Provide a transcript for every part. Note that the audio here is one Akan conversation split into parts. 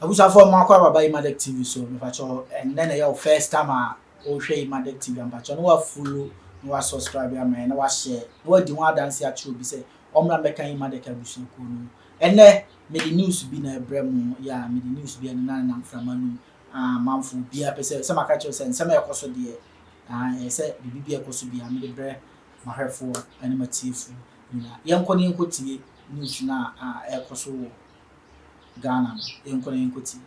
abusa for ma kwa baba Emadek TV so me pacho and then your first time o hwe Emadek TV am pacho no wa follow no wa subscribe am na wa share no di one dance a true bi say omra meka Emadek abusu ko no ene me the news bi na ebrem ya me the news bi na na mframanu manfo bia pese se maka cho se nsema ekoso de se bibi ekoso bia me de bre mahwefo ene matifu na yenko ne yenko tie news na ekoso Ghana yenkone yenkoti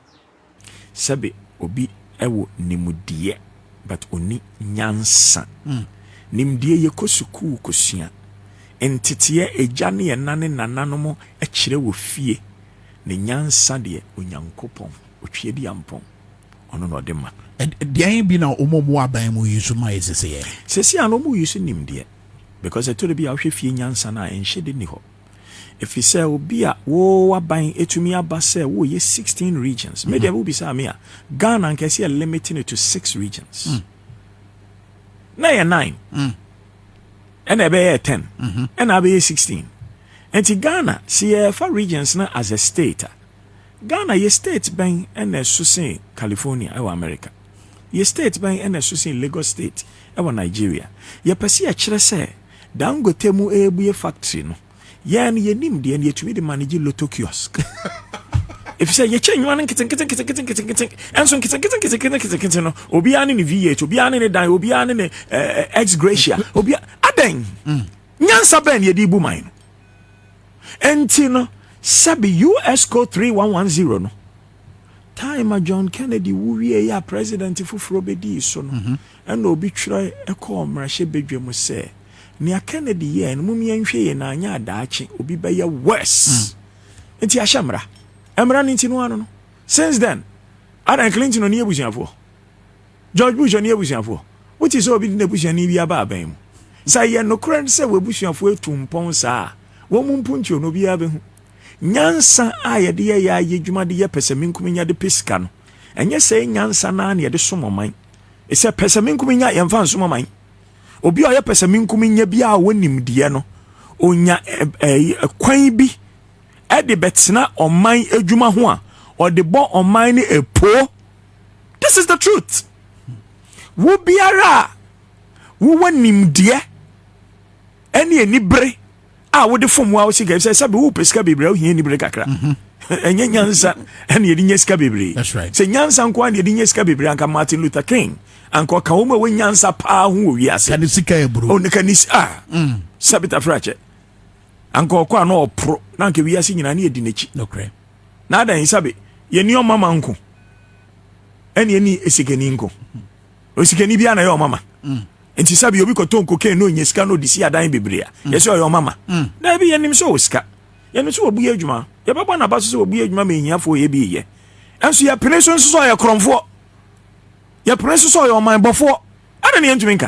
sabe obi ewo nimudie but oni nyansa nimdie yekosuku kosua entete eja ne nane nananom e kire wo fie ne nyansa de onyankopon otwe di ampon ono no de ma de bi na omomo aban mu yusu ma yesese sesi ano mu yusu nimdie because eto de bi a hwe fie nyansa na enhye de ni ho. If you say Obia, wo buying etumi abase wo ye 16 regions. Maybe will be Samia. Ghana can see limiting it to 6 regions. Now you're 9. And I be 10. And I be 16. And to Ghana, see 4 regions now as a state. Ghana ye state bang and a Susan California or America. Ye state bang and a Susan Lagos State or Nigeria. Ye pesi a chere say Dangote mu ebu factory no. Yeah, and ye nim the and ye to me the manage Lotto kiosk. If you say ye change one kitten, and some kitten, no, Obian in the VH, Obian in the die, Obian in the ex gracia, Obia Adeng. Nyansa ben ye dibu mine. And Tino Sabi US code 3110 no. Time John Kennedy wuye ya president fufrobedi so no. And obi try e call mrashe bedwem say. Nia Kennedy ye no mum yenhwe ye na anya adaache obi be ye worse enti ahyamra emra nti no ano no since then Adam Clinton no ebusiafo George Bush no ebusiafo which is obi na ebusiani bi aba aban mu say ye no kran say we ebusiafo etumpon saa wo mum punti no bi abehu nyansa a ye de ye ya yedwuma de ye pesaminkum nya de pesika no enye say nyansa na na ye de somoman e say pesaminkum nya ye mfa somoman obi oya pesaminkum nya bia wonim de no onya kwan bi e de betena oman adwuma ho a o de bo oman ni epo. This is the truth. Wo biara wo wanim de ene ani bre a wo de fom wa wo siga say sabe wo pesika bebre wo hia ni bre kakra enye nyansa ene yedi nyesika bebre. That's right. Say nyansa nko ane yedi nyesika bebre anka Martin Luther King anko ka wo ma wo nyansa pa ho wi ase kan sika e bro o ne kan sabita frache anko kwa no opro na nke wi ase nyina na yedi nechi okay na adan sabe ye ni o mama nko ene ni esigani nko o sigani bia na ye o mama enti sabe obi ko tonko ken no nyesika no disi adan bebre a ye se o ye mama na bi ye nim so osika ye no so obu ye adwuma ye baba na ba so obu ye adwuma me hiafo ye bi ye enso ye peneso so ye kromfo ya preso so your mind before adan ye ntumi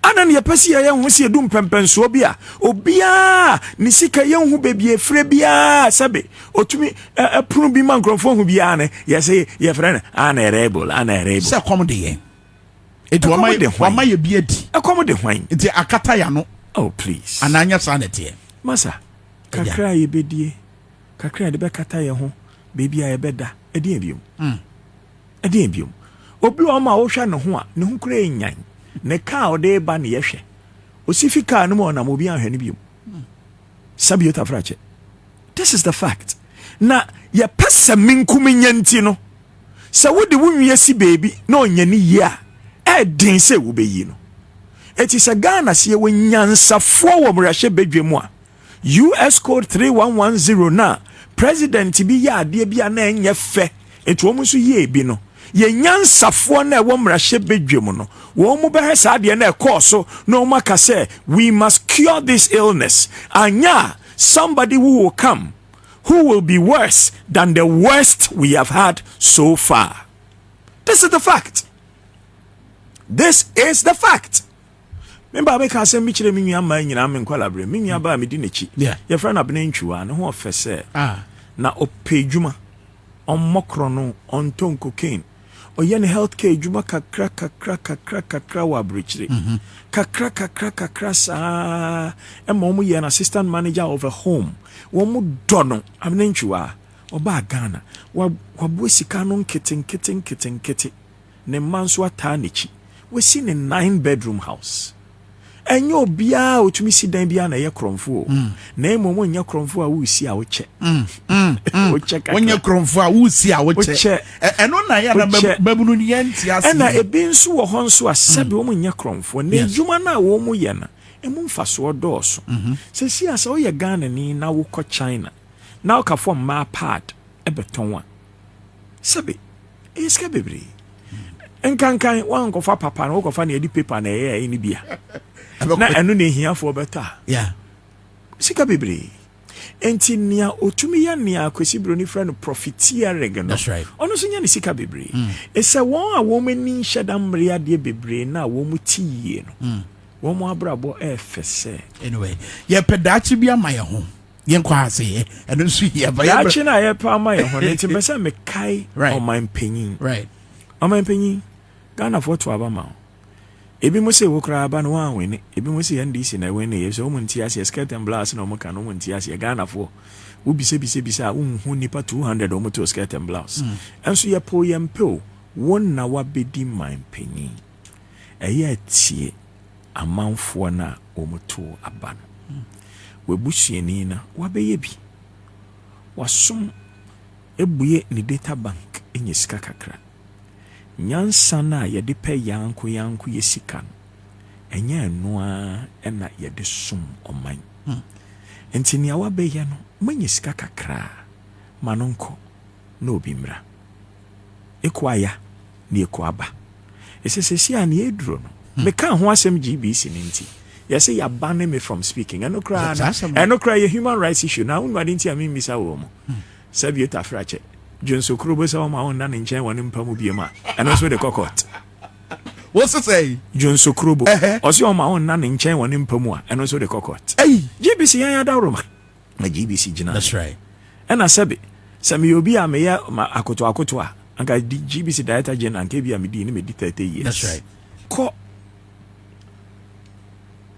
adan ye pesi ye hu se edum pempenso bia obia ni sika ye hu bebie frɛ bia sabe otumi prunu bi man krofo hu bia ne ye se ye frɛ na rebel se kom de ye etu wama ye bia di kom de hwan enti akata ya no oh please ananya sa na tie masa kakra ye bedie kakra de be kata ye ho bebia ye beda edin biom obi o ma wo hwa ne ho a ne ho kura enyan ne ka o de ba ne yehwe osifika no mo na mo bi ahwe ne biom sabiota frache. This is the fact na ye pesa minkum nyanti no se wo de wunwie si baby na onyani yi a e din se wo be yi no eti se Ghana se wo nyansafo wo mrahye bedwemu a US code 3110 na president bi ya ade bi a na enye fe eti wo muso yi ebi no ye nyansafo na wo mrahye bedwemu no wo mu behe sa de na ekoso no maka say we must cure this illness anya somebody who will come who will be worse than the worst we have had so far. This is the fact. This is the fact. Remember me ka say mi kire mi nua man nyina me nkwalabre mi nua ba me di nechi ye friend abena ntwuwa ne ho ofese na opedwuma on mokro no on ton cocaine oye ne healthcare dwuma kakra wa brichire kakra sa e mo mu ye an assistant manager of a home wo mu do no abena ntwuwa oba Ghana wabo sika no nkete ne manso ata nechi we see ne 9-bedroom house enyo bia otumi si dan bia na ye kromfo na emomo nya kromfo a wo si a wo che wo che ka wonya kromfo a wo si a wo che eno na ya na babunu ni enti ase na ebi nso wo ho nso a sebe wo nya kromfo na ejuma na wo mu ye na emu mfaso dooso se si asa wo ye Ghana ni na wo ko China na wo ka fo ma pad ebeton a sebe iska bebre enkankan wan ko fa papa na wo ko fa na edi paper na ye ni bia na enu ne hiafo beta sika bebre enti nia otumi ya nia Kwesi broni friend profiteer regno that's right ono so nya ne sika bebre ese won a wo mani hyedamre ade bebre na wo mu tiye no wo mu abrabo efese anyway ye pedachi bia ma ye ho ye nkwa ase eno so ye ba ya chi na ye pa ma ye ho enti besa me kai o man panyin right o man panyin Ghana for to abama ebi mo se wo kra aba no wan wene ebi mo se NDC na wene ye so mo ntia se skirt and blouse na mo ka no mo ntia se Ghana for wo bise unhu nipa 200 o mo to skirt and blouse enso ye po ye mpe won na wa bedi man panyin eye tie amanfo na o mo to aba no we busuani na wa beye bi wasom ebuye ni data bank enye sika kakra nyansa na yede pe yanko yesika enya noa ena yede som oman enti ni awa be ye no manye sika kakra manonko no bimra ekwaya ni ekwaba esesesi ani eduro no meka ho asem GBC ni nti yese ya ban me from speaking enokra ye human rights issue na unwa dinti ami misa wo mo sabieta frache Jonso Krobo sa ma on na nchen woni mpamu biema and also the cockot what's to say Jonso Krobo osi ma on na nchen woni mpamu a and also the cockot GBC yan da roma na GBC jina that's right and asabe sami obi a me ya akoto a anka GBC director general anka bi a me di ni me di 30 years that's right ko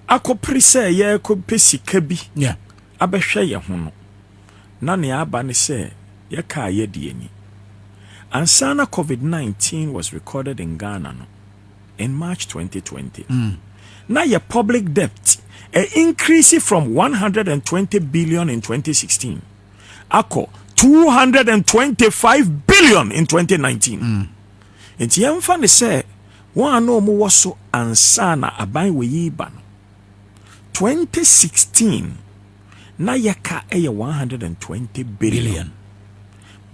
akoprise ye ko pesika bi abehwe ye ho no na ne aba ne se yaka yedieni ansana COVID-19 was recorded in Ghana no, in March 2020 now your public debt increased from 120 billion in 2016 ako 225 billion in 2019 enti yemfa ne se wan no mo woso ansana aban we yiba no 2016 na yaka 120 billion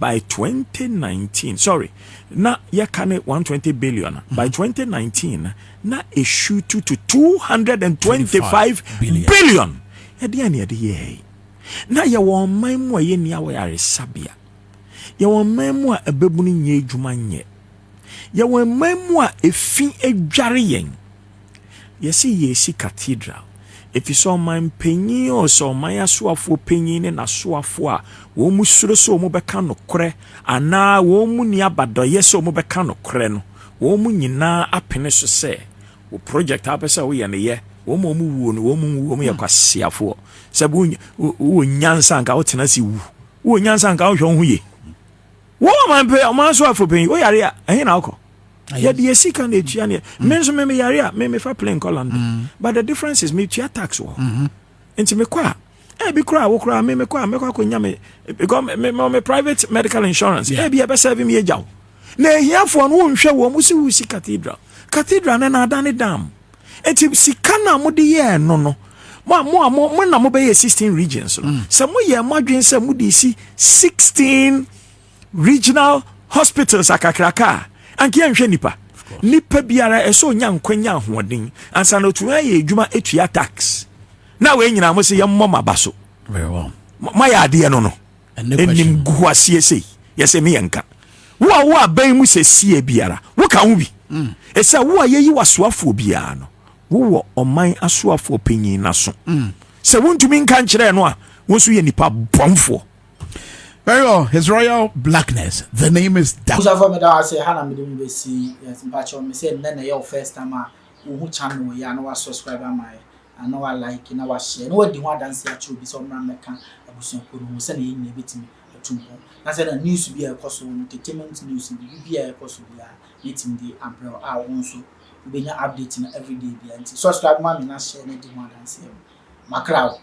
by 2019 sorry na yakane 120 billion by 2019 na issue to 225 billion yade ye na ya won manmu ye ni awo yare sabia ya won manmu a abebunu nye adwuma nye ya won manmu a efi adware yen yesi yesi cathedral if you saw my penny or so my aswafo penny na aswafo a wo mu suro so mo beka no kore ana wo mu ni abado yeso mo beka no kore no wo mu nyina apene so se wo project apesa wo ye ne ye wo mo mu wuo no wo mu ye kwasiafo sabu wo nyansa nka wo tena si wo nyansa nka wo hwo hu ye wo man pe o man so afo penny wo yare a ehin na akọ ya the sika na etua ne menso me yare a me fa plane Holland but the difference is me tua tax wo enti me kwa bi kura wo kura me kwa konya me because me private medical insurance bi e be serve me ejaw na ehiafo no wo nhwe wo musi wusi cathedral na adane dam enti sika na mo de ye no mo na mo be 16 regions so mo ye madwen se mo de si 16 regional hospitals akakraka anki anhwe nipa biara eso nya nkwanya hoden ansa no tuwa ye adwuma etua tax na we nyina mo se ye mmom abaso very well ma ya ade no enim guasie sei yese me yanka wo aban mu se sie biara wo ka ho bi esa wo ye yi wasoafo biara no wo oman asoafo panyin na so se wontumi nka nkire no a wo so ye nipa bomfo. Very well, His Royal Blackness. The name is that. Ofori Atta say Hana me dem be see yes mpacho me say na your first time who channel ya na wa subscribe my and na like na wa share na wa di ho dance ya chu bi so na meka abusuan ko no say na yin na betimi to mo na say na news bi e koso entertainment news bi e koso bi a meeting dey umbrella a won so we benya update na everyday bi anti subscribe ma me na share na di mo dance makra